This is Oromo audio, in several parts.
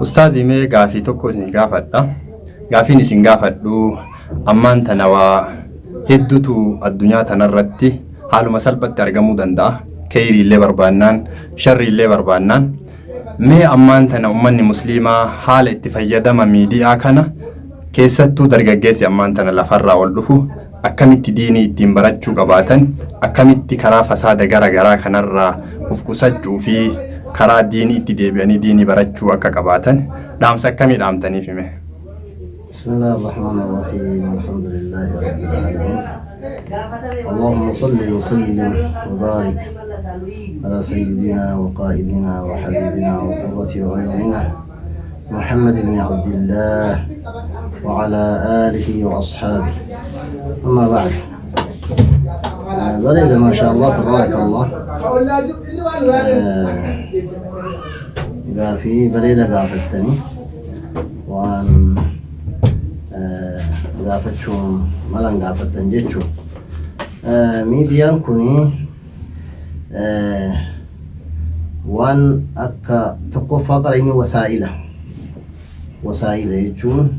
Ustaazii mee gaafii tokko isin gaafadha. Gaafiin isin gaafadhu ammaan tana waa hedduutu addunyaa tanarratti haaluma salphatti argamuu danda'a. Khayrii illee barbaannaan, sharrii illee barbaannaan. Mee ammaan tana ummanni musliimaa haala itti fayyadama miidiyaa kana keessattuu dargaggeessi ammaan tana lafarraa ol dhufu akkamitti diinii ittiin barachuu qabaatan, akkamitti karaa fasaada garaa kanarraa of qusachuu fi karaa diinii itti deebi'anii diinii barachuu akka qabaatan dhaamsa akkamii dhaamtaniif hime? Bismillahirrahmanirrahim. Alhamdulillahi rabbil alamin. Allahumma salli wa sallim wa barik ala sayyidina wa qaidina wa habibina wa qurrati a'yunina Muhammad ibn Abdullah wa ala alihi wa ashabihi. Amma ba'd. بريدة ما شاء الله تبارك الله. في بريدة قافتني وان قافت شو ملان قافتن جيتشو ميديان كوني وان أكا تقف قريني وسائل يجون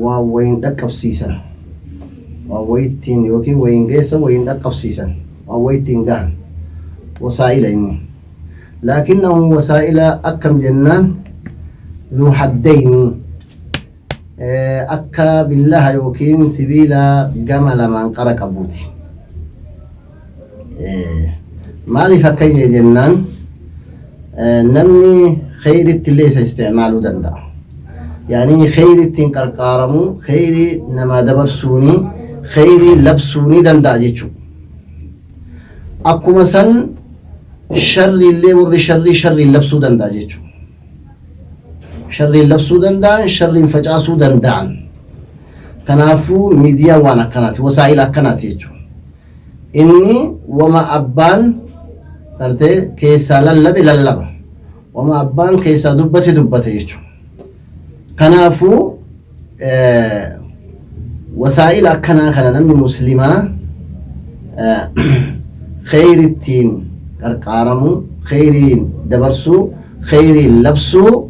وين دكب سيسن وويتين يوكي وين جيسا وين دكب سيسن وويتين قان وسائل إني لكنهم وسائل أكم جنان ذو حدين أكا بالله يوكين سبيلا جمل من قرق أبوتي مالي فكي جنان نمني خير التليس استعماله دندا يعني خير التنكركارمو خير نما دبرسوني خير لبسوني دندا جيتشو أكو مثلا شر اللي ور شر لبسو دندا جيتشو شر لبسو دندا شر فجاسو دندان كنافو ميديا وانا كانت وسائل كانت جيتشو إني وما أبان فرتي كيسا للب وما أبان كيسا دبتي جيتشو كنافو وسائل كان نمي مسلمة خير التين كركارمو خيرين دبرسو خيرين لبسو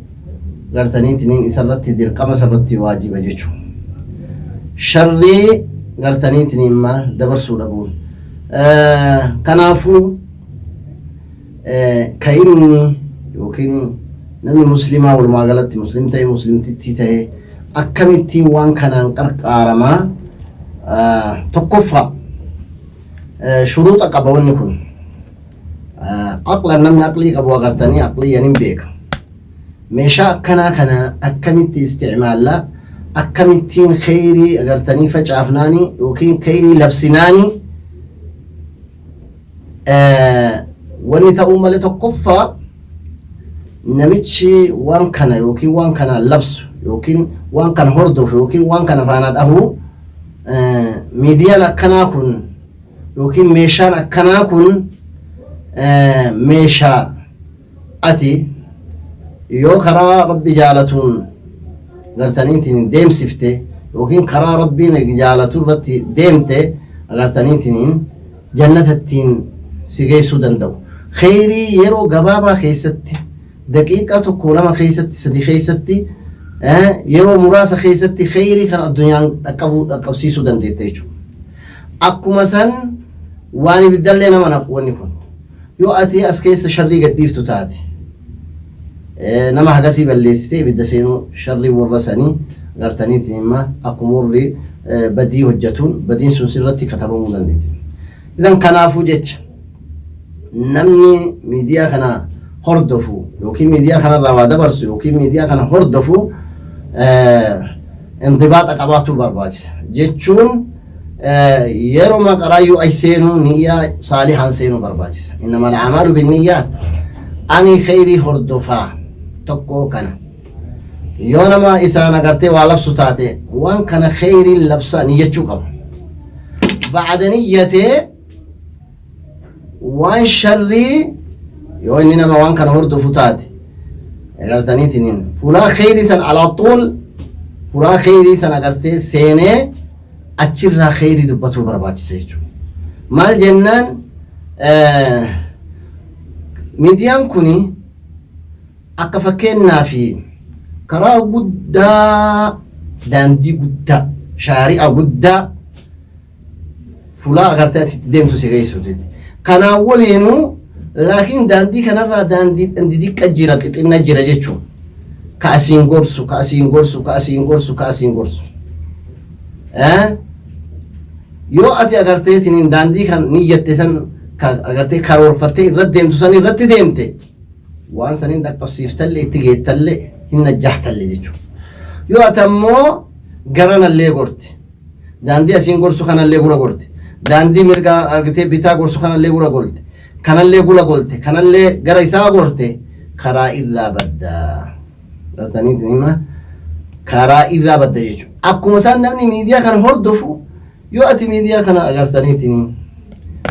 غرتنين تنين إسرتي دير كما سرتي واجب جيتشو شري غرتنين تنين ما دبرسو لبون كنافو كايني يمكن نمي مسلمة والمعقلة مسلمتي تهي أكمتي وان كان قرقارما تقفها شروط قبوني كن عقلا نمي عقلي قبوا غرتني عقلي ينم بيك ميشا كنا أكمتي استعمال لا أكمتين خيري غرتني فجعفناني وكين خيري لبسناني واني تأوم لتقفها نمتشي وان كان يوكين وان كان لبس يوكين وان كان هردف يوكين وان كان فاند أهو ميديا لكنا كن يوكين ميشا لكنا كن ميشا أتي يو كرا ربي جالتون غرتنين ديم سفته يوكين كرا ربي جالتون رتي ديمته غرتنين جنة التين سيجي سودان دو خيري يرو جبابا خيستي دقيقة كلما خيستي سدي خيستي يرو مراسة خيستي خيري كان الدنيا أقبسي سودان ديتيجو أكو مثلا واني بدلنا ما نقول نكون يو أتي أسكيس شري قد بيفتو تاتي نما حدثي بلستي بدسينو شري ورساني غرتني تنما أكو مري بدي وجتون بدين سنسرتي كتبوا مدنديت إذن كنافو جتش نمني ميديا كنا هردفو يوكي ميديا كنا روادة برسو يوكي ميديا كنا هردفو انضباط أقباتو برباج جتشون يرو ما قرايو أي سينو نية صالحا سينو برباج إنما الأعمال بالنيات أني خيري هردفا تقو كنا يونما إسانا قرتي والبسو تاتي وان كان خيري لبسا نيتشو قبل بعد نيتي وان شري يو إنما وان كان هردفو تاتي قرتني تنين فلا خيري سن على طول فلا خيري سن قرتي سيني أتشرها خيري دبتو برباج سيجو مال جنان ميديان كوني akka fakkeenyaa fi كرا قدا داندي قدا شارع قدا فلا أغرتها تديم تسيغي سودي كان أولينو لكن داندي كان را داندي ديك أجيرك إن أجيرا جيتشو كأسين غورسو يو أتي أغرتها تنين داندي كان نيجت سن أغرتها كارور فتي رد ديم تساني رد ديمتي وان سنين دك بسيف تلي تيجي تلي هن نجح تلي جيتشو يو أتمو غرانا اللي غورتي داندي أسين غورسو كان اللي غورتي داندي مرقا أرغتي بيتا غورسو كان اللي غورتي كان اللي غورتي كان اللي غرا إسا غورتي كرا إلا بدا رتاني دنيما كرا إلا بدا جيتشو أكو مثلا نمني ميديا كان هردفو يو أتي ميديا كان أغرتاني تنين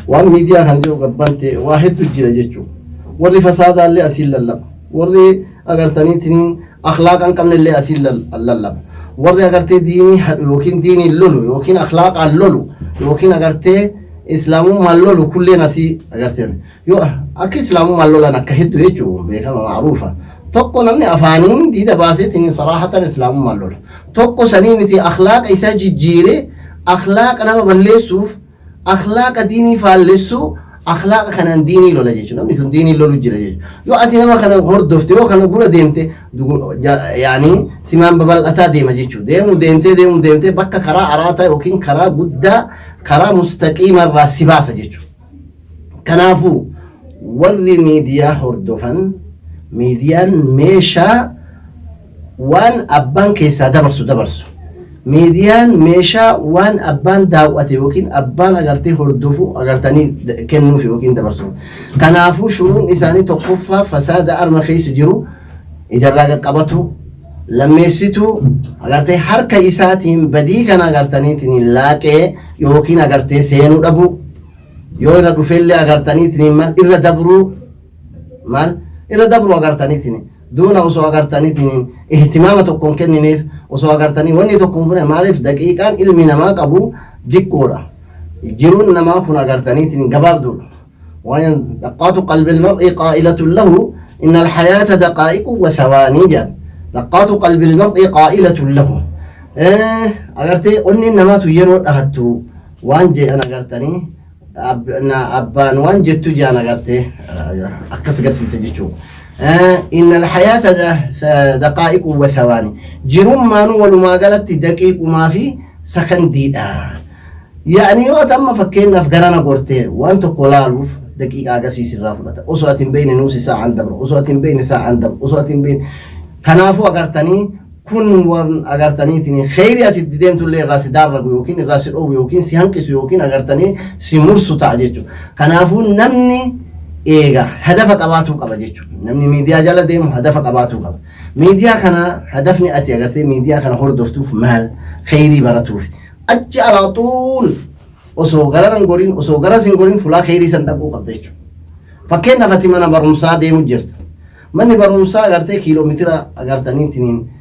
وان ميديا كان جو قبانتي واحد تجيرا جيتشو ورّي فساد اللي أسيل اللب ورّي أغرتاني تنين أخلاق أنكم اللي أسيل اللب ورّي أغرتي ديني يوكين ديني اللولو يوكين أخلاق اللولو يوكين أغرتي إسلامو مالولو كل ناسي أغرتين يو أكيد إسلامو مالولو أنا كهدو يجو بيكما معروفة توكو نمني أفانين دي دباسي تنين صراحة إسلامو مالولو توكو سنينتي أخلاق إيسا جيجيري أخلاق أنا بلسوف أخلاق ديني فالسو أخلاق كان ديني لولا جيش نمني كن ديني لولو جرا جيش يو أتينا ما كان هردفت يو كان قولا ديمتي يعني سمان ببال أتا ديما جيشو ديمتي بكا كرا عراتا وكين كرا بدا كرا مستقيم الراسباسة جيشو كنافو ورّي ميديا هردفن ميديان ميشا وان أبان كيسا دبرسو ميديان ميشا وان أبان داوتي وكين أبان أغرتي هردفو أغرتاني كنو في وكين دبرسو كنافو شرون إساني تقفى فساد أرما خيس جرو إجراغ قبطو لميسيتو أغرتي حركة إساتين بدي كان أغرتاني تني لاكي يوكين أغرتي سينو دبو يورا دفل أغرتاني تني مال إلا دبرو أغرتاني تني دون وسو أغرتاني تنين اهتمامة تكون كننيف وسو أغرتاني وني تكون فنه مالف دقيقا علمي نما قبو ديكورا جرون نما كن أغرتاني تنين قباب دول وين دقات قلب المرء قائلة له إن الحياة دقائق وثواني جان دقات قلب المرء قائلة له أغرتي وني نما تيرو أهدتو وانجي أنا أغرتاني أبان وانجي تجي أنا أغرتي أكس قرسي سجيشو إن الحياة دقائق وثواني جرم ما نول ما قالت دقيق ما في سكن ديدا يعني وقت أما فكينا في قرانا قرتي وأنت قلالوف دقيقة قسيس الرافضة أسوة بين نوس ساعة دبر أسوة بين ساعة دبر أسوة بين كنافو أغرتني كن ورن أغرتني تني خيريات الدين تولي الراس دار يوكين الراس الأو يوكين سيهنكس يوكين أغرتني سيمرسو تعجيجو كنافو نمني إيجا هدف قباتو قبا جيتشو نمني ميديا جالا ديمو هدف قباتو قبا ميديا كنا هدفني أتي أغرتي ميديا كنا هردفتو في مال خيري براتوف أجي على طول أسو غران غورين أسو غراسين غورين فلا خيري سندقو قبا جيتشو فكينا فتمنا برمسا ديمو جرت مني برمسا أغرتي كيلومتر أغرتنين تنين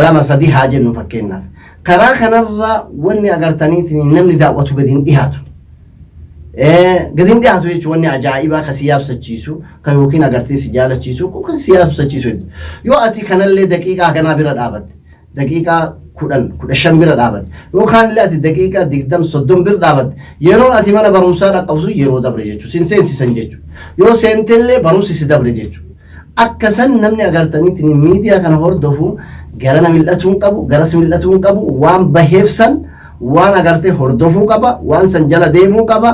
لما سدي حاجة نفكينا كرا كنرا وني أغرتنين تنين نمني دعوتو قدين إيهاتو قديم دي هاتو يجو وني عجائبا كسياب سجيسو كيوكين أغرتي سجالة جيسو كوكين سياب سجيسو يو أتي كان اللي دقيقة كنا برد آبد دقيقة كودن شمبرد آبد يو كان اللي أتي دقيقة دقدم صدوم برد آبد يرون أتي مانا برمسا رقبسو يرو دبر جيجو سنسين سنجيجو يو سنتلي برمسي سدبر جيجو أكسن نمني أغرتني تني ميديا كان هردفو غرنا ملتون قبو غرس ملتون قبو وان بهيفسن وان أغرتي هردفو قبا وان سنجلا ديمو قبا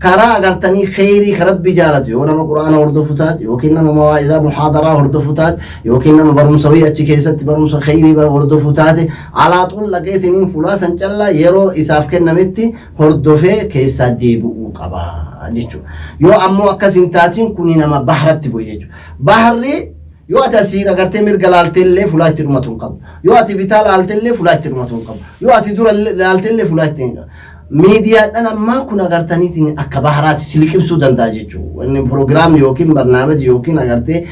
كرا أغرتني خيري خرب بجالت يونما قرآن هردفوتات يوكينما مواعظة محاضرة هردفوتات يوكينما برمسوية أتشكيست برمس خيري هردفوتات على طول لقيتنين فلا سنجلا يرو إساف كنا متي هردفي كيسا ديبو قبا جيشو يو أمو أكسنتاتين كونينما بحرت بو جيشو بحري يو أتسير أغرتي مرقل آلتلي فلا يترمتون قبو يو أتي بتال آلتلي فلا يترمتون قبو يو أتي دور آلتلي فلا يترمتون ميديا أنا ما كنا أغرتني تين أكبارات سلكيم سودان داجيتشو إن برنامج يوكين برنامج يوكين أغرتي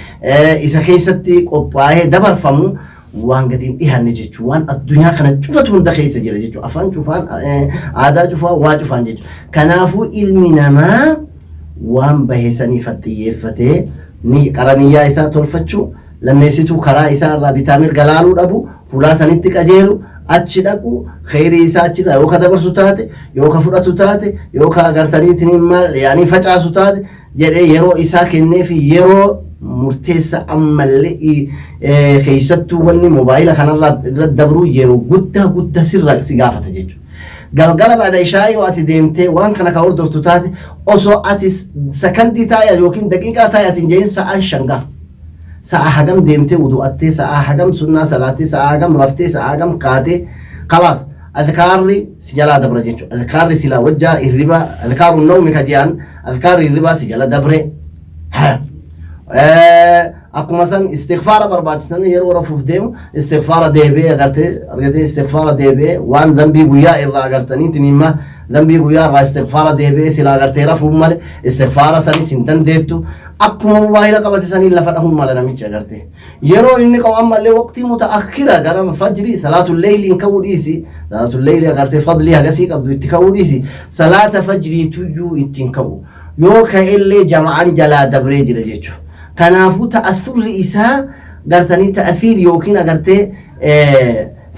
إذا خيستي قبائه دبر فمو وان قديم إيه نجيتشو وان الدنيا كانت شوفتهم دخيسة جرا جيتشو أفان شوفان عادة شوفان واجفان جيتشو كنافو علمنا ما وان بهسني فتي ني قرانيا إسا تلفتشو lammeessituu karaa isaa irraa bitaa mirga laaluu dhabu fuulaa sanitti qajeelu achi dhaqu khayrii isaa achirraa yoo ka dabarsu taate yoo ka fudhatu taate yoo ka agartaniitiin maal yaanii facaasu taate jedhee yeroo isaa kenneef yeroo murteessa ammallee keessattuu wanni moobaayila kanarraa irra dabruu yeroo guddaa sirra si gaafata jechuudha. Galgala baada ishaa yoo ati deemtee waan kana ka hordoftu taate osoo ati sakandii taaya yookiin daqiiqaa taaya ati jeen sa'aan shangaa sa'a hagam deemtee wudu'attee sa'a hagam sunnaa salaattee sa'a hagam raftee sa'a hagam kaatee khalaas adhkaarri si jalaa dabra jechuudha. Adhkaarri sila wajjaa irriba adhkaaru nawmi ka ji'an adhkaarri irribaa si jala dabre akkuma san istighfaara barbaachisan yeroo rafuuf deemu istighfaara deebee argatee istighfaara deebee waan dambii guyyaa irraa agartaniitiin himma dambii guyyaa irraa istighfaara deebee sila agartee rafuuf malee istighfaara sanis hin dandeettu akkuma moobaayila qabate sanii lafa dhahuun mala namichi agarte yeroo inni qabu ammallee waqtii mutaakhira gara fajrii salaatul leeyliin ka'uu dhiisi salaatul leeyli agartee fadlii hagasii qabdu itti ka'uu dhiisi salaata fajrii tuyyuu ittiin ka'u yoo ka'ellee jama'an jalaa dabree jira jechuudha. Kanaafuu ta'athurri isaa gartanii ta'athiir yookiin agartee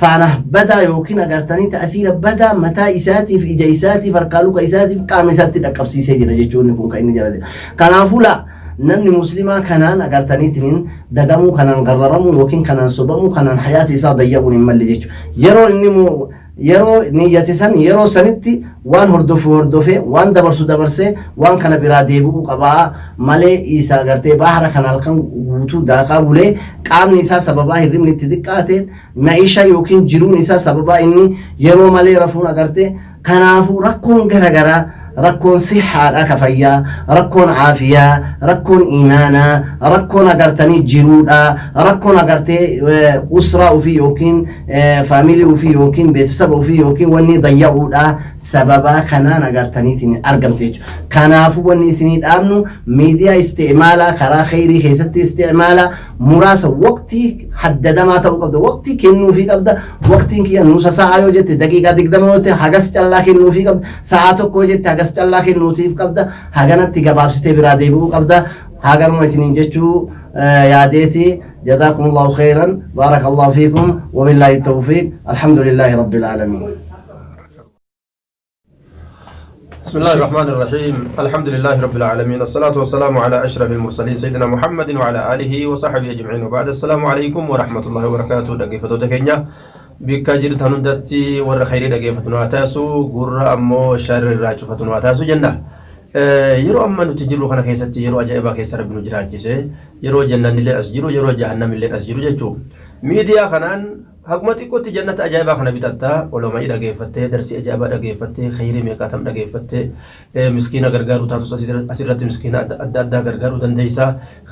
faana badaa yookiin agartanii ta'athiira badaa mataa isaatiif ija isaatiif harkaa luka isaatiif qaama isaatti dhaqqabsiisee jira jechuun kun kan inni jala kanaafuu la namni muslimaa kanaan agartaniitiin dagamuu kanaan garraramuu yookiin kanaan sobamuu kanaan hayaati isaa dayya'uun hin malle jechuudha. Yeroo inni yeroo niyyate san yeroo sanitti waan hordofee waan dabarsee waan kana biraa deebi'uu qabaa malee isa agartee bahara kana halkan guutuu daakaa bulee qaamni isaa sababaa hirribni itti xiqqaateen maisha yookiin jiruun isaa sababaa inni yeroo malee rafuun agartee kanaafuu rakkoon garagaraa rakkoon sihhaadha ka fayyaa rakkoon aafiyaa rakkoon imaanaa rakkoon agartanii jiruudha rakkoon agartee usraa ufii yookiin faamilii ufii yookiin beeksisaba ufii yookiin wanni dayya'uudha sababaa kanaan agartaniitiin argamte jechuudha. Kanaafuu wanni isinii dhaabnu miidiyaa isticmaalaa karaa khayrii keessatti isticmaalaa muraasa waqtii haddadamaa ta'uu qabda waqtii kennuufii qabda waqtiin kiyya nuusa sa'aa yoo jette daqiiqaa 20 yoo ta'e hagas callaa kennuufii qabda sa'aa tokko yoo jette hagas callaa kennuutiif qabda haganatti gabaabsitee biraa deebi'uu qabda hagaruma isiniin jechuu yaadeeti jazakumullahu khairan barakallahu fiikum wabillahi tawfiq alhamdulillahi rabbil alamin. بسم الله الرحمن الرحيم الحمد لله رب العالمين الصلاة والسلام على أشرف المرسلين سيدنا محمد وعلى آله وصحبه أجمعين وبعد السلام عليكم ورحمة الله وبركاته دقيقة تكينيا بك جرت هندتي ور خير دقيقة نواتاسو قر أمو شر راجفة نواتاسو جنة yeroo amma nuti jirru kana keessatti yeroo ajaa'ibaa keessa rabbi nu jiraachise yeroo jannanni illee as jiru yeroo jahannam illee as jiru jechuudha. Miidiyaa kanaan haguma xiqqootti jannata ajaa'ibaa kana bitatta olomaii dhageeffattee darsii ajaa'ibaa dhageeffattee khayrii meeqaatam dhageeffattee miskiina gargaaruu taatus asirratti miskiina adda addaa gargaaruu dandeessa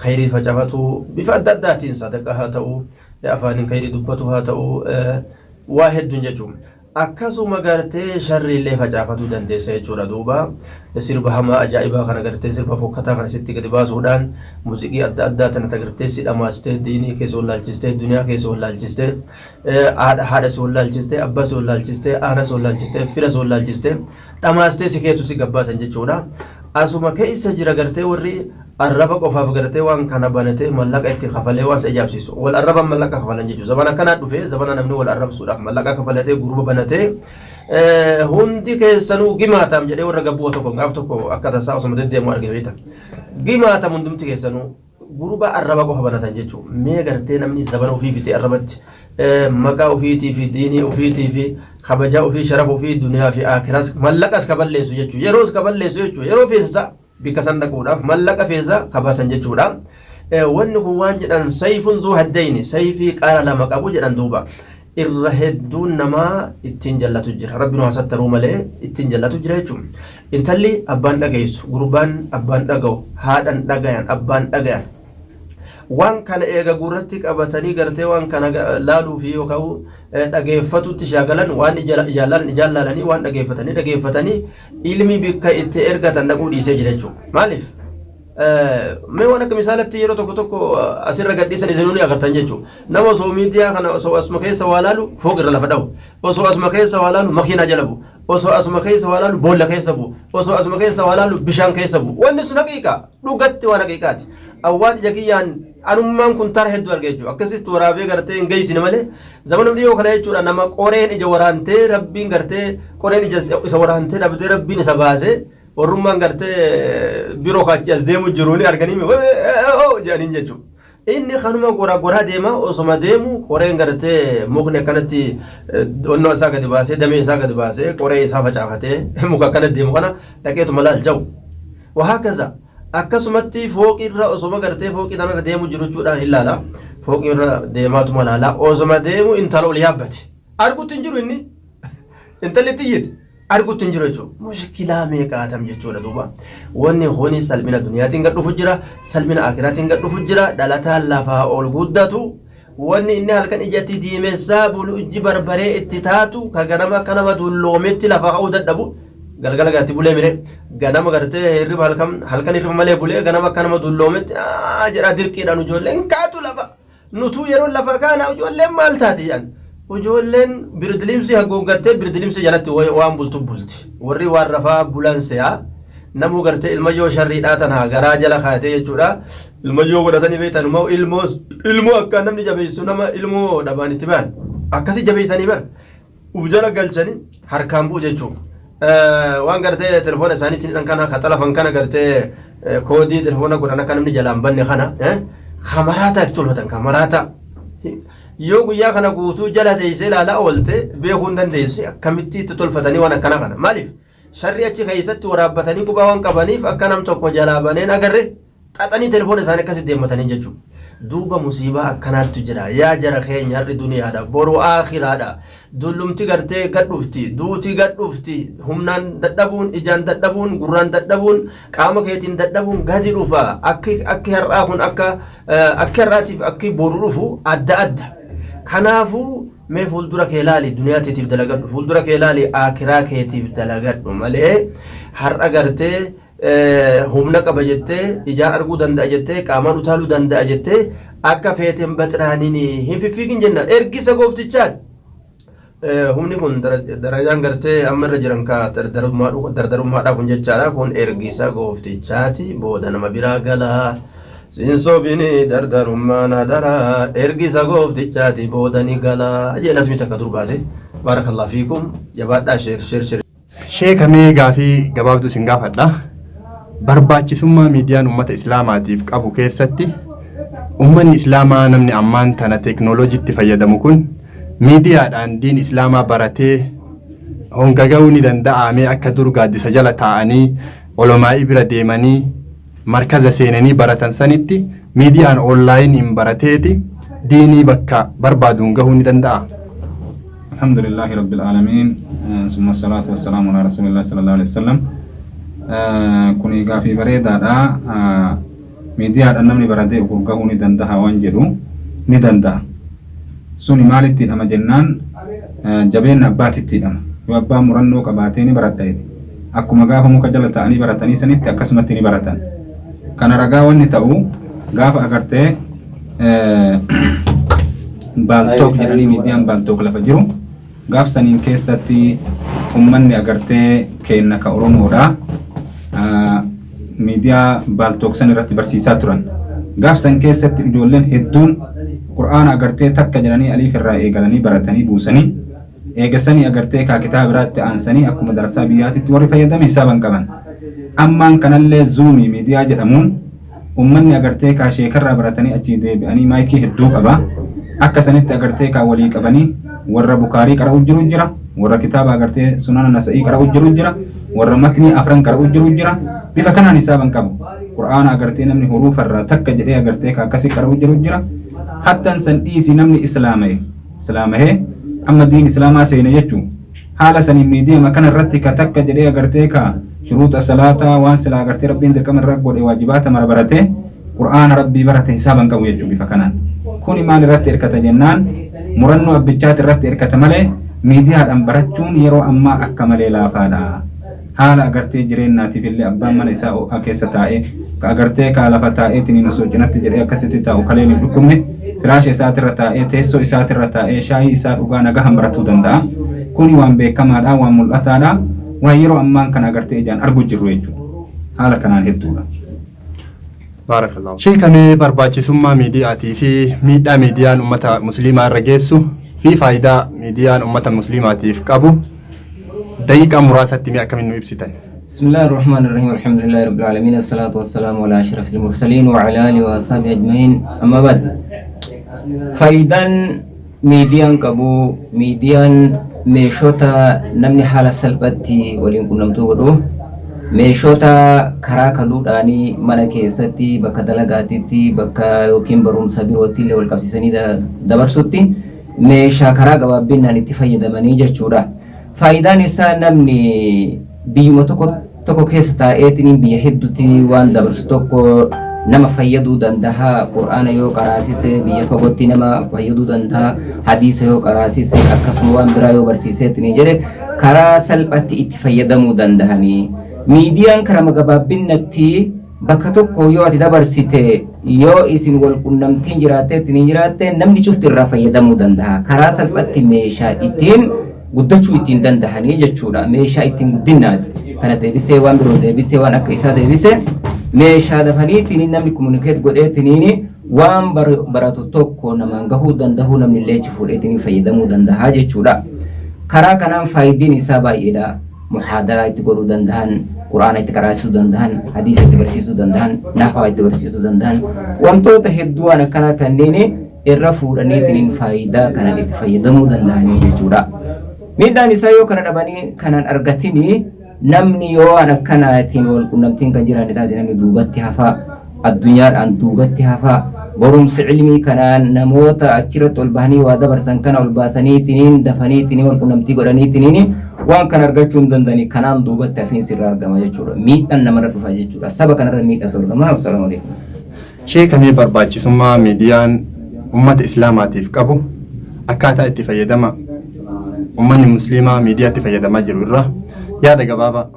khayrii facaafatu bifa adda addaatiin sadaqaa haa ta'u afaaniin khayrii dubbatu haa ta'u waa hedduun jechuudha. akkasuma gartee sharri illee facaafatu dandeessa jechuudha duuba sirba hamaa ajaa'ibaa kana gartee sirba fokkataa kana sitti gadi baasuudhaan muuziqii adda addaa tana tagartee si dhamaastee diinii keessa wallaalchistee duniyaa keessa wallaalchistee haadha si wallaalchistee abbaa si wallaalchistee aana si wallaalchistee fira si wallaalchistee dhamaastee si keessu si gabbaasan jechuudha. Asuma keessa jira gartee warri arraba qofaaf gartee waan kana banatee mallaqa itti kafalee waan isa ajaa'ibsiisu wal arraba mallaqa kafalan jechuudha. Zabana kana dhufee zabana namni wal arrabsuudhaaf mallaqa kafalatee gurba banatee hundi keessanuu gimaatam jedhee warra gabboo tokko gaaf tokko akka tasaa osuma deddeemu argite gimaatam hundumti keessanuu gurba arraba qofa banatan jechuudha. Mee gartee namni zabana ofii fitee arrabatti maqaa ofiitii fi diinii ofiitii fi kabajaa ofii sharafa ofii duniyaa fi akiras mallaqas kaballeessu jechuudha. Yeroos kaballeessu jechuudha. Yeroo feesisa bika san dhaquudhaaf mallaqa feesa kabaasan jechuudha. Wanni kun waan jedhan sayfun zuu haddayni sayfii qaara lama qabu jedhan duuba irra hedduun namaa ittiin jallatu jira. Rabbi nu hasattaruu malee ittiin jallatu jira jechuudha. Intalli abbaan dhagayeessu gurbaan abbaan dhagahu haadhan dhagayan abbaan dhagayan waan kana eega gurratti qabatanii gartee waan kana laaluu fi yookaan dhageeffatutti shaagalan waan ijaallalanii waan dhageeffatanii ilmi bikka itti ergatan dhaquu dhiisee jira jechuudha. Maaliif? Mee waan akka misaalatti yeroo tokko asirra gadhiisan isinuu agartan jechuudha. Nama osoo miidiyaa kana osoo asuma keessa waa laalu fooq irra lafa dhawu. Osoo asuma keessa waa laalu makiinaa jala bu'u. Osoo asuma keessa waa laalu boolla keessa bu'u. Osoo asuma keessa waa laalu bishaan keessa bu'u. Wanni sun haqiiqa dhugatti waan haqiiqaati. Awwaan ija kiyyaan anummaan kun tara hedduu argee jechuudha akkasitti waraabee gartee hin geessine malee zamana dhiyoo kana jechuudha nama qoreen ija waraantee rabbiin gartee qoreen ija isa waraantee dhabdee rabbiin isa baasee warrummaan gartee biroo kaachi as deemu jiruuni arganii jedhaniin jechuudha. Inni kanuma goraa deema osoma deemu qoreen gartee mukni akkanatti onnoo isaa gadi baasee damee isaa gadi baasee qoree isaa facaafatee muka akkanatti deemu kana dhaqeetuma laal jau wahaakaza akkasumatti fooqirra osoma gartee fooqii tanarra deemu jiru jechuudhaan ilaala fooqirra deemaatuma laala osoma deemu intala ol yaabbate argutti hin jiru inni intalli xiyyiti argutti hin jiru jechuudha mushkilaa meeqaatam jechuudha duuba wanni honi salmina duniyaatiin gad dhufu jira salmina akiraatiin gad dhufu jira dhalataan lafaa ol guddatu wanni inni halkan ijatti diimessaa bulu ijji barbaree itti taatu ka ganama akka nama dulloometti lafaa ka'uu dadhabu galgala gaatti bulee mire ganama gartee hirriba halkan hirriba malee bulee ganama akka nama dulloometti jedha dirqiidhaan ijoolleen kaatu lafa nutuu yeroo lafa kaana ijoolleen maal taati jedhan ijoolleen birdilimsi haguuggattee birdilimsi jalatti waan bultu bulti warri waan rafaa bulanse'a namuu gartee ilmayyoo sharriidhaa tana garaa jala kaatee jechuudha ilmayyoo godhatanii beektan ilmoo akka namni jabeessu nama ilmoo dhabaan itti ba'an akkasii jabeessanii bar uf jala galchanii harkaan bu'u jechuudha. Waan gartee telefoona isaaniitiin hidhan kana ka xalafan kana gartee koodii telefoona godhan akka namni jalaan banne kana kamaraata itti tolfatan kamaraata yoo guyyaa kana guutuu jala teessee ilaalaa oolte beekuu hin dandeessu akkamitti itti tolfatanii waan akkana kana maaliif sharri achi keessatti waraabbatanii qubaa waan qabaniif akka nam tokko jalaa baneen agarre xaxanii telefoona isaanii akkasitti deemmatanii jechuudha. Duuba musiibaa akkanaatti jira yaa jara keenya har'i duniyaadha boru akhiraadha dullumti gartee gad dhufti duuti gad dhufti humnaan dadhabuun ijaan dadhabuun gurraan dadhabuun qaama keetiin dadhabuun gadi dhufa akki har'aa kun akka har'aatiif akki boru dhufu adda adda kanaafuu mee fuuldura kee ilaali duniyaa keetiif dalagadhu fuuldura kee ilaali akhiraa keetiif dalagadhu malee har'a gartee humna qaba jettee ijaan arguu danda'a jettee qaamaan utaaluu danda'a jettee akka feeteen baxiraaniin hin fiffiigin jenna ergisa gooftichaati. Humni kun darajaan gartee amma irra jiran ka dardarummaadhaa kun jechaadha kun ergisa gooftichaati booda nama biraa galaa sinsobini dardarummaan hadaraa ergisa gooftichaati booda ni galaa jee lasmi takka durbaase baarakallahu fiikum jabaadhaa sheer. Sheekamee gaafii gabaabduu sin gaafadha. Barbaachisummaa miidiyaan uummata islaamaatiif qabu keessatti uummanni islaamaa namni ammaan tana teeknooloojiitti fayyadamu kun miidiyaadhaan diin islaamaa baratee hongaga'uu ni danda'amee akka dur gaaddisa jala taa'anii olomaa'ii bira deemanii markaza seenanii baratan sanitti miidiyaan oonlaayiniin barateeti diinii bakka barbaaduun gahuu ni danda'a. Alhamdulillahi rabbil aalamiin summa salaatu wassalaamu ala rasuulillahi sallallahu alaihi wasallam. Kuni gaafii bareedaadha miidiyaadhaan namni baratee gahuu ni danda'a waan jedhu ni danda'a suni maalitti hidhama jennaan jabeenya abbaatitti hidhama yoo abbaan murannoo qabaatee ni baradha akkuma gaafa muka jala ta'anii baratanii sanitti akkasumatti ni baratan kana ragaa wanni ta'u gaafa agartee baaltook jedhanii miidiyaan baaltook lafa jiru gaaf saniin keessatti ummanni agartee keenna ka Oromoodha miidiyaa baaltooksan irratti barsiisaa turan gaaf san keessatti ijoolleen hedduun qur'aana agartee takka jedhanii aliif irraa eegalanii baratanii buusanii eegasanii agartee kaa kitaaba biraatti aansanii akkuma darsaa biyyaatitti warri fayyadame hisaaban qaban ammaan kanallee zuumii miidiyaa jedhamuun ummanni agartee kaa sheekarraa baratanii achii deebi'anii maayikii hedduu qaba akka sanitti agartee kaa walii qabanii warra bukaarii qara'u jiru jira warra kitaaba agartee sunana nasa'ii qara'u jiru jira warra matnii afran qara'u jiru jira bifa kanaan hisaaban qabu qur'aana agartee namni huruufarraa takka jedhee agartee kaa akkasii qara'u jiru jira hattan san dhiisi namni islaamahee amma diin islaamaa seene jechuun haala saniin miidiyaa kana irratti ka takka jedhee agartee ka shuruuxa salaataa waan silaa agartee rabbiin dirqama irra godhe waajibaata mara baratee qur'aana rabbii barate hisaaban qabu jechuun bifa kanaan kuni maal irratti hirkata jennaan murannoo abbichaati irratti hirkata malee miidiyaadhaan barachuun yeroo ammaa akka malee laafaadha haala agartee jireenyaatiif illee abbaan mana isaa keessa taa'ee ka agartee ka lafa taa'eetiin osoo cinatti jedhee akkasitti taa'u kaleen hin dhukkubne firaasha isaatirra taa'ee teessoo isaatirra taa'ee shaayii isaa dhugaa nagahan baratuu danda'a kuni waan beekamaadha waan mul'ataadha waan yeroo ammaan kana agartee ijaan argu jirru jechuudha haala kanaan hedduudha. Baarakallahu. Sheekame barbaachisummaa miidiyaatii fi miidhaa miidiyaan uummata musliimaa irra geessu fi faayidaa miidiyaan uummata musliimaatiif qabu daqiiqaa muraasatti mee akkamiin nu ibsitan? بسم الله الرحمن الرحيم الحمد لله رب العالمين الصلاة والسلام على أشرف المرسلين وعلى آله وأصحابه أجمعين أما بعد فايدان ميديان كبو ميديان ميشوتا نمني حالة سلبتي ولين كنا متوقعو ميشوتا كراكا لوداني مانا كيستي بكا دلقاتي بكا يوكين بروم سابيروتي لول كابسيساني دبرسوتي ميشا كراكا بابنا نتفايد مني جاتشورا فايدان إسا نمني biyyuma tokko keessa taa'eetiin biyya hedduutti waan dabarsu tokko nama fayyaduu danda'a. Qur'aana yoo qaraasise biyya fagootti nama fayyaduu danda'a. Hadiisa yoo qaraasise akkasuma waan biraa yoo barsiiseetiin jedhe karaa salphaatti itti fayyadamuu danda'anii. Miidiyaan karaa gabaabbinatti bakka tokko yoo ati dabarsite yoo isin wal qunnamtiin jiraatte namni cufti irraa fayyadamuu danda'a. Karaa salphaatti meeshaa ittiin guddachuu ittiin danda'anii jechuudha. Meeshaa ittiin guddinaati. Kana deebisee waan biroo deebisee waan akka isaa deebisee meeshaa dafaniitiin namni komunikeet godheetiin waan baratu tokko namaan gahuu danda'u namni illee achi fuudheetiin fayyadamuu danda'a jechuudha. Karaa kanaan faayidiin isaa baay'eedha. Muhaadaraa itti godhuu danda'an, quraana itti qaraasisuu danda'an, hadiisa itti barsiisuu danda'an, nahwaa itti barsiisuu danda'an wantoota hedduu waan akkanaa kanneen irra fuudhaniitiin faayidaa kanaan itti fayyadamuu danda'anii jechuudha. Miidhaan isaa yoo kana dhabanii kanaan argatini namni yoo waan akkanaatiin wal qunnamtiin kan jiran taate namni duubatti hafaa, addunyaadhaan duubatti hafaa. Barumsa ilmii kanaan namoota achirratti ol bahanii waa dabarsan kana ol baasaniitiin dafaniitiin wal qunnamtii godhaniitiin waan kana argachuu hin danda'anii kanaan duubatti hafiinsi irraa argama jechuudha. Miidhaan namarra dhufa jechuudha. Saba kanarra miidhatu argama. Assalaamu alaikum. Sheekamee barbaachisummaa miidiyaan uummata islaamaatiif qabu akkaataa itti fayyadama ummanni muslimaa miidiyaatti fayyadamaa jiru irra yaada gabaabaa.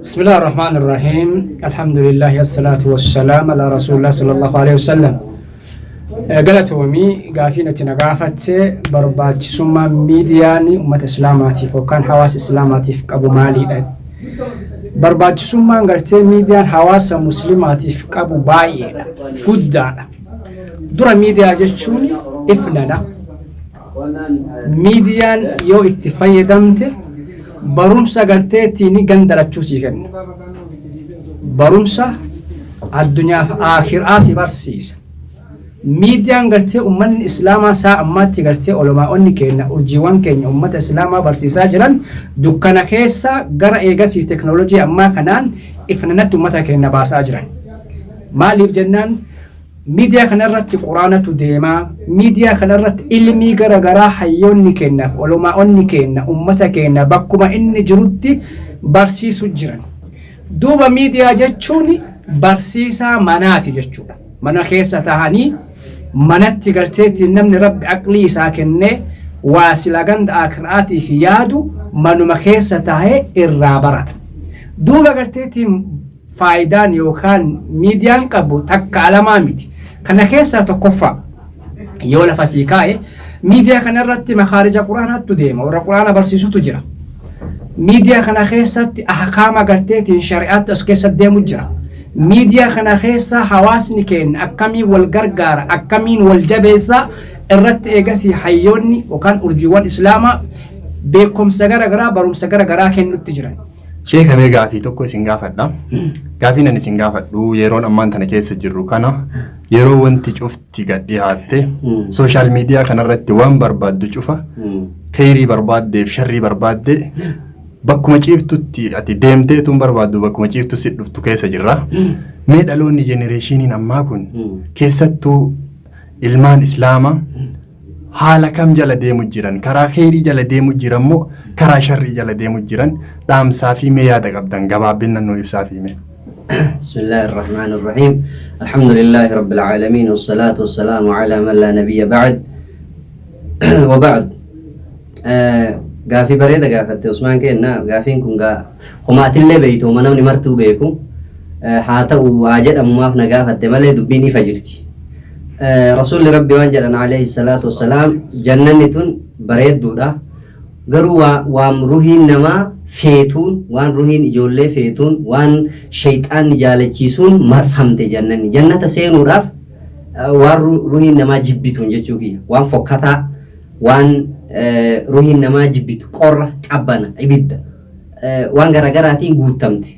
بسم الله الرحمن الرحيم الحمد لله الصلاة والسلام على رسول الله صلى الله عليه وسلم قالت ومي قافينة نقافت برباج ثم ميدياني أمة إسلاماتي وكان حواس إسلاماتي في أبو مالي برباج ثم قالت ميديان حواس مسلماتي في أبو باي قد درا ميديا جتشوني إفننا ميديان يو اتفايدمته barumsa garteettiin gandalachuu sii kenna. Barumsa addunyaaf akhiraa si barsiisa. Miidiyaan gartee uummanni islaamaa isaa ammaatti gartee olomaa'onni keenya urjiiwwan keenya uummata islaamaa barsiisaa jiran dukkana keessa gara eegasii teknoolojii ammaa kanaan ifnanatti uummata keenya baasaa jiran. Maaliif jennaan miidiyaa kanarratti quraanatu deemaa, miidiyaa kanarratti ilmii garagaraa hayyoonni keenyaaf olomaa'onni keenya uummata keenya bakkuma inni jirutti barsiisu jiran. Duuba miidiyaa jechuun barsiisaa manaati jechuudha. Mana keessa tahanii manatti garteetiin namni rabbi aqlii isaa kennee waa sila ganda akiraatiif yaadu manuma keessa tahee irraa barata. Duuba garteetiin faayidaan yookaan miidiyaan qabu takka alamaa miti. Kana keessa tokkoffaa yoo lafa sii kaa'e miidiyaa kanarratti makhaarija quraanaatu deema. Warra quraana barsiisutu jira. Miidiyaa kana keessatti ahkaama garteetiin shari'aatti as keessa deemu jira. Miidiyaa kana keessa hawaasni keenya akkamiin wal gargaara, akkamiin wal jabeessa irratti eegasii hayyoonni yookaan urjiiwwan islaamaa beekumsa garagaraa barumsa garagaraa kennutti jiran. Sheekamee gaafii tokko isin gaafadha. Gaafiin ani isin gaafadhu yeroon ammaan tana keessa jirru kana yeroo wanti cufti gad dhiyaatte sooshaal miidiyaa kanarratti waan barbaaddu cufa khayrii barbaaddeef sharrii barbaadde bakkuma ciiftutti ati deemteetuun barbaaddu bakkuma ciiftu si dhuftu keessa jirra. Mee dhaloonni jenereeshiniin ammaa kun keessattuu ilmaan islaamaa haala kam jala deemu jiran karaa khayrii jala deemu jiran moo karaa sharrii jala deemu jiran dhaamsaa fi mee yaada qabdan gabaabinnan nuu ibsaa fi mee. بسم الله الرحمن الرحيم الحمد لله رب العالمين والصلاة والسلام على من لا نبي بعد وبعد غافي بريدة غافت عثمان كينا غافين كون قمات اللي بيتو منام نمرتو بيكو حاتا واجد أمواف نغافت مالي دبيني فجرتي رسول ربي وانجلنا عليه الصلاة والسلام جننتون بريد دودا غروا وامروهين نما feetuun waan ruhiin ijoollee feetuun waan shayxaanni jaalachiisuun marfamte jannanni jannata seenuudhaaf waan ruhiin namaa jibbituun jechuu kiyya waan fokkataa waan ruhiin namaa jibbitu qorra qabbana ibidda waan garagaraatiin guutamte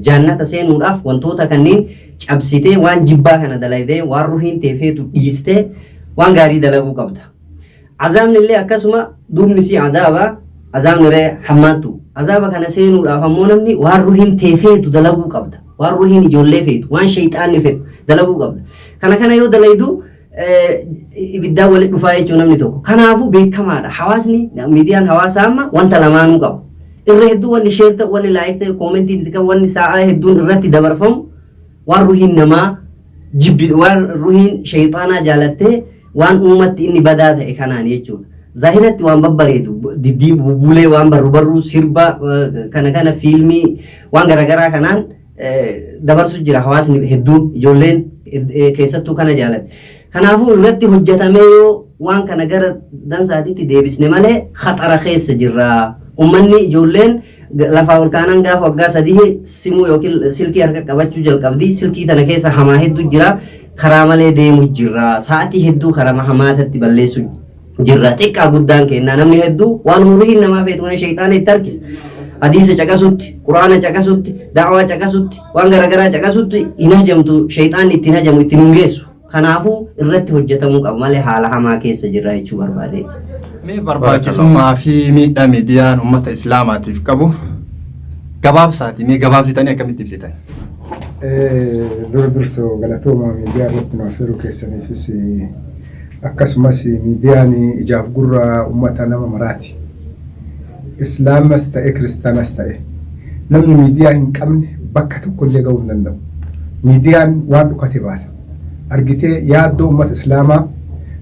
jannata seenuudhaaf wantoota kanneen cabsitee waan jibbaa kana dalaydee waan ruhiin teefeetu dhiistee waan gaarii dalaguu qabda. Azaabni illee akkasuma duubni si azaabni ree hammaatu azaaba kana seenuudhaaf ammoo namni waan ruhiin teefeetu dalaguu qabda. Waan ruhiin ijoollee feetu waan shayxaanni feetu dalaguu qabda. Kana yoo dalaydu ibiddaan walitti dhufaa jechuun namni tokko. Kanaafuu beekamaadha. Hawaasni miidiyaan hawaasaa amma wanta lamaanuu qaba. Irra hedduu wanni sheer ta'u wanni laayik ta'e koomentiin ta'u wanni sa'aa hedduun irratti dabarfamu waan ruhiin namaa jibbi waan ruhiin shayxaanaa jaalattee waan uumatti inni badaa ta'e kanaan jechuudha. Zaahiratti waan babbareedu diddii bubulee waan barru sirba kana fiilmii waan garaagaraa kanaan dabarsu jira hawaasni hedduun ijoolleen keessattuu kana jaalatte. Kanaafuu irratti hojjetamee yoo waan kana gara dansaatitti deebisne malee khaxara keessa jirra. Ummanni ijoolleen lafaa ol kaanaan gaafa waggaa 3 simuu yookiin silkii harka qabachuu jalqabdi. Silkii tana keessa hamaa hedduu jira. Karaa malee deemu jira. Sa'aatii hedduu karaa hamaatatti balleessu jirra. Xiqqaa guddaan kenna namni hedduu waan ruhiin namaa feetu waan shayxaana itti harkisa. Hadiisa caqasutti, quraana caqasutti, da'waa caqasutti, waan garaagaraa caqasutti hin hajamtu shayxaanni ittiin hajamu ittiin hungeessu. Kanaafuu irratti hojjetamuu qaba malee haala hamaa keessa jirra jechuu barbaade. Mee barbaachisummaa fi miidhaa miidiyaan uummata islaamaatiif qabu gabaabsaati mee gabaabsitanii akkamitti ibsitan? Dursoo galatooma miidiyaa irratti nu affeeruu keessaniifis akkasumas miidiyaan ijaaf gurra uummata nama maraati. Islaamas ta'e kiristaanas ta'e namni miidiyaa hin qabne bakka tokkollee ga'uu hin danda'u. Miidiyaan waan dhukate baasa. Argitee yaaddoo uummata islaamaa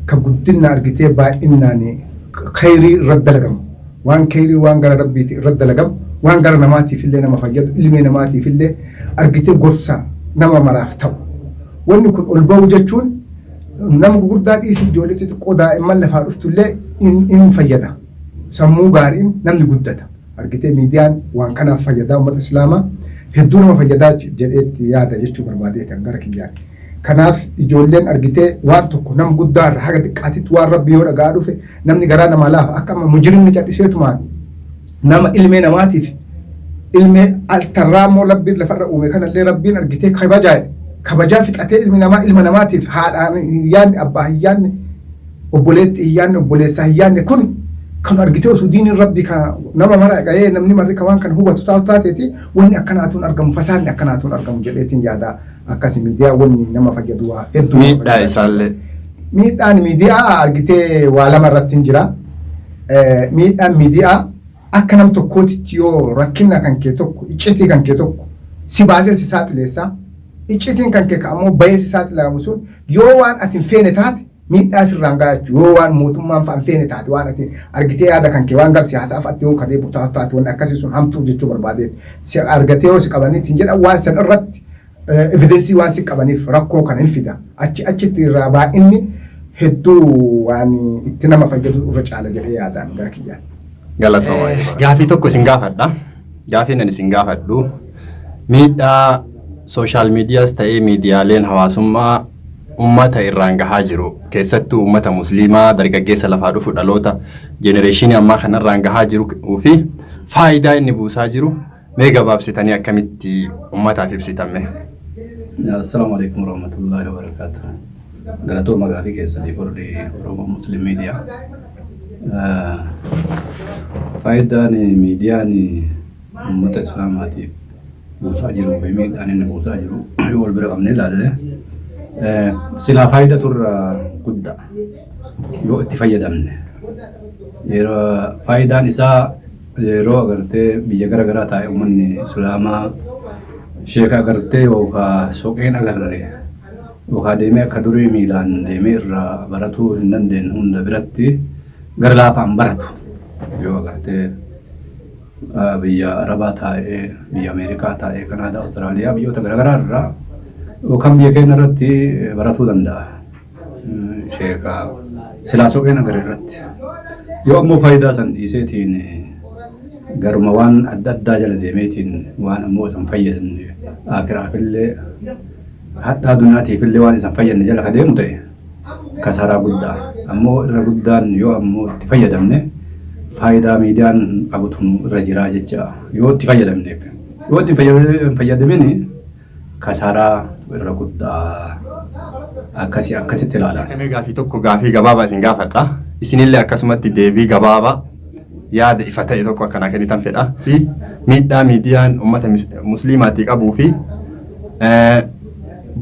ka guddina argitee baay'inaan khayrii irratti dalagamu. Waan khayrii waan gara rabbiiti irratti dalagamu. Waan gara namaatiif illee nama fayyadu ilmee namaatiif illee argitee gorsa nama maraaf ta'u. Wanni kun ol ba'u jechuun nama gurguddaa dhiisii ijoollee xixiqqoo daa'imman lafaa dhuftu illee in fayyada. Sammuu gaariin namni guddata. Argitee miidiyaan waan kanaaf fayyadaa uummata islaamaa hedduu nama fayyadaa jedheetti yaada jechuu barbaadeetan gara kiyyaan. Kanaaf ijoolleen argitee waan tokko nama guddaa irraa haga xiqqaatitti waan rabbi yoo dhagaa dhufe namni garaa namaa laafa akka mujrimni cadhiseetumaan nama ilmee namaatiif ilmee altarraamoo rabbiin lafarra uume kanallee rabbiin argitee kabajaa fixatee ilmi namaa ilma namaatiif haadhaan hiyyaanni abbaa hiyyaanni obboleetti hiyyaanni obboleessaa hiyyaanni kun kan argitee osoo diiniin rabbi nama mara ga'ee namni marri waan kan hubatu taateeti wanni akkanaatuun argamu fasaadni akkanaatuun argamu jedheetiin yaada akkasi miidiyaa wanni nama fayyadu waa hedduu miidhaa isaallee miidhaan miidiyaa argitee waa lama irratti hin jira miidhaan miidiyaa akka nam tokkootitti yoo rakkina kan kee tokko iccitii kan kee tokko si baasee si saaxileessaa iccitiin kan kee ammoo bayee si saaxilamu sun yoo waan ati hin feene taate miidhaa sirraan gaachuu yoo waan mootummaan fa'aan feene taate waan ati argitee yaada kan kee waan gar siyaasaaf ati yoo kadee butaa taate wanni akkasii sun hamtuu jechuu barbaadeet si argatee yoo si qabaniitiin jedha waan san irratti evidensii waan si qabaniif rakkoo kan hin fida achitti irraa baay'inni hedduu waan itti nama fayyadu irra caala jedhee yaadaan gara kiyyaan. Galatooma. Gaafii tokko isin gaafadha. Gaafiin ani isin gaafadhu miidhaa sooshaal miidiyaas ta'ee miidiyaaleen hawaasummaa ummata irraan gahaa jiru keessattuu ummata musliimaa dargaggeessa lafaa dhufu dhaloota jenereeshinii ammaa kanarraan gahaa jiru fi faayidaa inni buusaa jiru mee gabaabsitanii akkamitti ummataaf ibsitame? Assalamu alaikum warahmatullahi wabarakatuh. Galatooma gaafii keessanii warri Oromoo Musliim Miidiyaa. Faayidaan miidiyaan uummata islaamaatiif buusaa jiru fi miidhaan inni buusaa jiru yoo wal bira qabnee ilaalle silaa faayidaa turra guddaa yoo itti fayyadamne yeroo faayidaan isaa yeroo agartee biyya gara garaa taa'e uummanni islaamaa sheeka agartee yookaan soqeen agarre yookaan deemee akka durii miilaan deemee irraa baratuu hin dandeenye hunda biratti gara laafaan baratu yoo agartee biyya Arabaa taa'ee biyya Ameerikaa taa'ee Kanaadaa Awustiraaliyaa biyyoota garaagaraa irraa yookaan biyya keenya irratti baratuu danda'a sheeka silaa soqeen agarre irratti yoo ammoo faayidaa san dhiiseetiin garuma waan adda addaa jala deemeetiin waan ammoo isan fayyadan akiraafillee hadhaa dunyaatiifillee waan isan fayyanne jala ka deemu ta'e kasaraa guddaa ammoo irra guddaan yoo ammoo itti fayyadamne faayidaa miidiyaan qabutu irra jiraa jecha yoo itti fayyadamneef yoo itti fayyadamin kasaraa irra guddaa akkasitti ilaala. Gaafii tokko gaafii gabaabaa isin gaafadha. Isinillee akkasumatti deebii gabaabaa yaada ifa ta'e tokko akkanaa kennitan fedha fi miidhaa miidiyaan uummata musliimaatii qabuu fi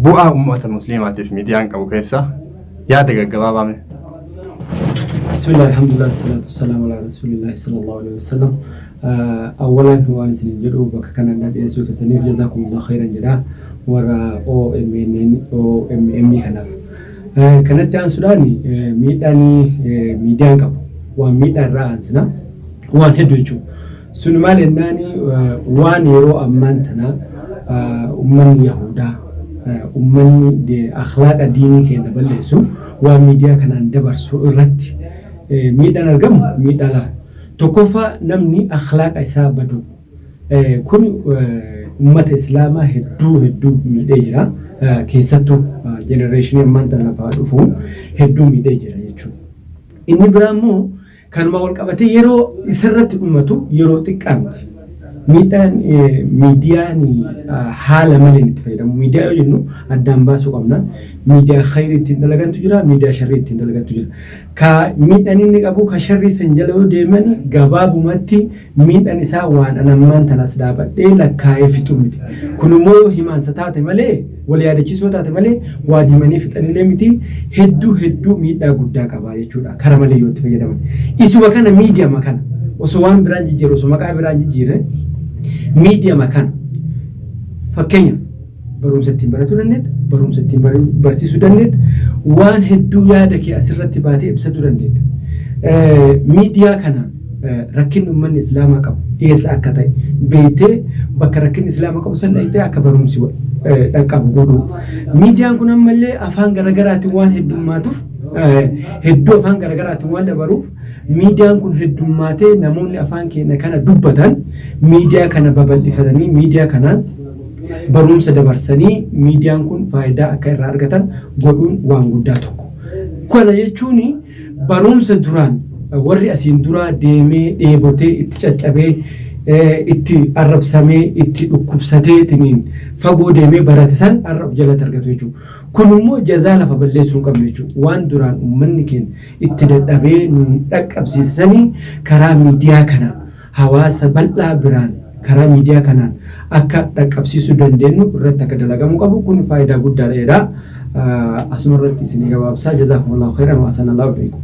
bu'aa uummata musliimaatiif miidiyaan qabu keessa yaada gaggabaabame. Bismillah, alhamdulillah, salatu wassalamu ala rasulillah sallallahu alaihi wasallam. Awalan waan isin jedhu bakka kanatti dhiyeessuu keessaniif jazakumullahu khairan jedha warra OMN kanaaf. Kanatti aansuudhaan miidiyaan qabu waan miidhaa irraa aansina waan hedduu jechuudha. Sun maal jennaan waan yeroo ammaan tana ummanni Yahudaa ummanni akhlaaqa diinii keenya balleessu waan miidiyaa kanaan dabarsu irratti miidhaan argamu miidhaa lama. Tokkoffaa namni akhlaaqa isaa badu kun ummata islaamaa hedduu miidhee jira. Keessattuu jenereeshinii ammaan tana lafaa dhufu hedduu miidhee jira jechuudha. Inni biraa immoo kanuma wal qabatee yeroo isarratti dhumatu yeroo xiqqaa miti. Miidiyaan haala malee itti fayyadamu. Miidiyaa yoo jennu addaan baasuu qabna. Miidiyaa khayrii ittiin dalagantu jira, miidiyaa sharrii ittiin dalagantu jira. Ka miidhaan inni qabu ka sharrii san jala yoo deeman gabaabumatti miidhaan isaa waan ammaan tanas dhaabadhee lakkaa'ee fixu miti. Kun immoo himaansa taate malee wal yaadachiisoo taate malee waan himanii fixanillee miti hedduu miidhaa guddaa qaba jechuudha. Kara malee yoo itti fayyadaman. Isuma kana miidiyaa kana osoo waan biraan jijjiirre osoo maqaa biraan jijjiirre miidiyaa kana fakkeenyaaf barumsa ittiin barachuu dandeetta, barumsa ittiin barsiisuu dandeetta, waan hedduu yaada kee asirratti baatee ibsachuu dandeetta. Miidiyaa kana rakkinni uummanni islaamaa qabu eessa akka ta'e beektee bakka rakkinni islaamaa qabu san dhaqxee akka barumsi dhaqqabu godhu. Miidiyaan kun ammallee afaan garaagaraatiin waan heddummaatuuf hedduu afaan garaagaraatiin waan dabaruuf miidiyaan kun heddummaatee namoonni afaan keenya kana dubbatan miidiyaa kana babal'ifatanii miidiyaa kanaan barumsa dabarsanii miidiyaan kun faayidaa akka irraa argatan godhuun waan guddaa tokko. Kana jechuun barumsa duraan warri asiin duraa deemee dheebotee itti caccabee itti arrabsamee itti dhukkubsatee tiniin fagoo deemee barate san har'a of jalatti argatu jechuudha. Kun immoo jazaa lafa balleessuu hin qabne jechuudha. Waan duraan uummanni keenya itti dadhabee nuun dhaqqabsiisanii karaa miidiyaa kanaan hawaasa bal'aa biraan karaa miidiyaa kanaan akka dhaqqabsiisuu dandeenyu irratti akka dalagamuu qabu kun faayidaa guddaadha. Asuma irratti isin gabaabsaa jazakumullahu khairan wa sallallahu alaikum.